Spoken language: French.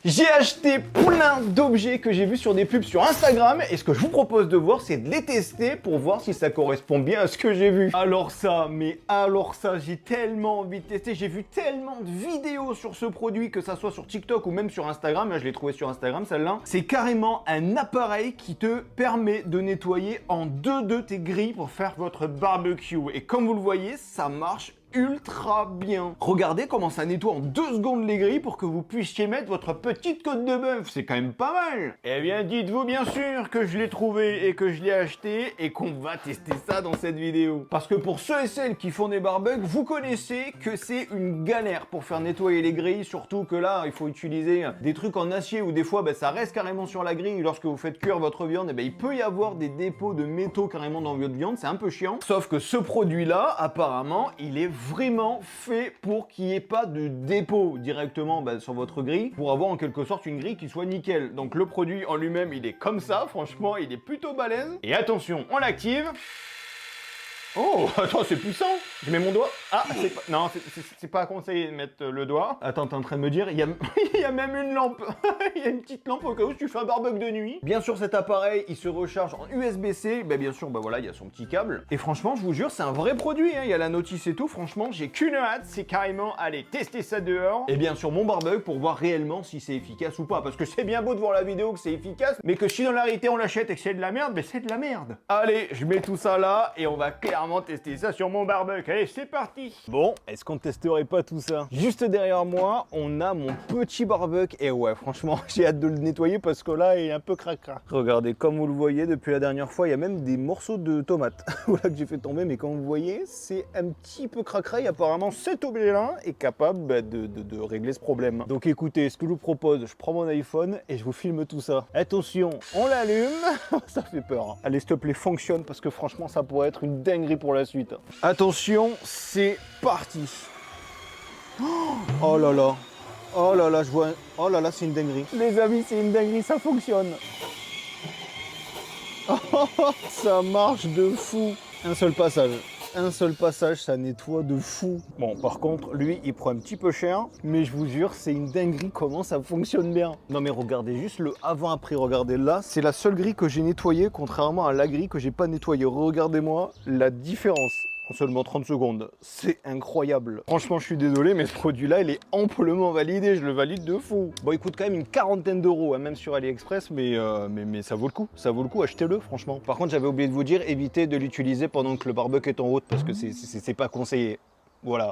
J'ai acheté plein d'objets que j'ai vus sur des pubs sur Instagram et ce que je vous propose de voir, c'est de les tester pour voir si ça correspond bien à ce que j'ai vu. Alors ça, j'ai tellement envie de tester, j'ai vu tellement de vidéos sur ce produit, que ça soit sur TikTok ou même sur Instagram, là je l'ai trouvé sur Instagram celle-là. C'est carrément un appareil qui te permet de nettoyer en 2 de tes grilles pour faire votre barbecue. Et comme vous le voyez, ça marche ultra bien. Regardez comment ça nettoie en 2 secondes les grilles pour que vous puissiez mettre votre petite côte de bœuf. C'est quand même pas mal. Eh bien, dites-vous bien sûr que je l'ai trouvé et que je l'ai acheté et qu'on va tester ça dans cette vidéo. Parce que pour ceux et celles qui font des barbecues, vous connaissez que c'est une galère pour faire nettoyer les grilles, surtout que là, il faut utiliser des trucs en acier où des fois, ça reste carrément sur la grille. Lorsque vous faites cuire votre viande, il peut y avoir des dépôts de métaux carrément dans votre viande. C'est un peu chiant. Sauf que ce produit-là, apparemment, il est vraiment fait pour qu'il n'y ait pas de dépôt directement sur votre grille, pour avoir en quelque sorte une grille qui soit nickel. Donc le produit en lui-même, il est comme ça, franchement, il est plutôt balèze. Et attention, on l'active. Oh, attends, c'est puissant. Je mets mon doigt. Ah, c'est pas... Non, c'est pas conseillé de mettre le doigt. Attends, t'es en train de me dire, il y a même une lampe. Il y a une petite lampe au cas où tu fais un barbecue de nuit. Bien sûr, cet appareil, il se recharge en USB-C. Bien sûr, voilà, il y a son petit câble. Et franchement, je vous jure, c'est un vrai produit. Il y a la notice et tout. Franchement, j'ai qu'une hâte, c'est carrément aller tester ça dehors. Et bien sûr, mon barbecue pour voir réellement si c'est efficace ou pas. Parce que c'est bien beau de voir la vidéo que c'est efficace, mais que si dans la réalité on l'achète et que c'est de la merde, c'est de la merde. Allez, je mets tout ça là et on va clairement tester ça sur mon barbecue. Allez, c'est parti. Bon, est-ce qu'on testerait pas tout ça? Juste derrière moi, on a mon petit barbecue. Et ouais, franchement, j'ai hâte de le nettoyer parce que là, il est un peu cracra. Regardez, comme vous le voyez, depuis la dernière fois, il y a même des morceaux de tomates voilà, que j'ai fait tomber. Mais comme vous voyez, c'est un petit peu cracra. Et apparemment, cet objet-là est capable de régler ce problème. Donc écoutez, ce que je vous propose, je prends mon iPhone et je vous filme tout ça. Attention, on l'allume. Ça fait peur. Allez, s'il te plaît, fonctionne parce que franchement, ça pourrait être une dinguerie pour la suite. Attention, c'est parti. Oh là là. Oh là là, je vois... Oh là là, c'est une dinguerie. Les amis, c'est une dinguerie, ça fonctionne. Ça marche de fou. Un seul passage, ça nettoie de fou. Bon, par contre, lui, il prend un petit peu cher, mais je vous jure, c'est une dinguerie comment ça fonctionne bien. Non mais regardez juste le avant-après, regardez là, c'est la seule grille que j'ai nettoyée, contrairement à la grille que j'ai pas nettoyée. Regardez-moi la différence. En seulement 30 secondes. C'est incroyable. Franchement, je suis désolé, mais ce produit-là, il est amplement validé. Je le valide de fou. Bon, il coûte quand même une quarantaine d'euros, même sur AliExpress, mais ça vaut le coup. Ça vaut le coup, achetez-le, franchement. Par contre, j'avais oublié de vous dire, évitez de l'utiliser pendant que le barbecue est en route, parce que c'est pas conseillé. Voilà.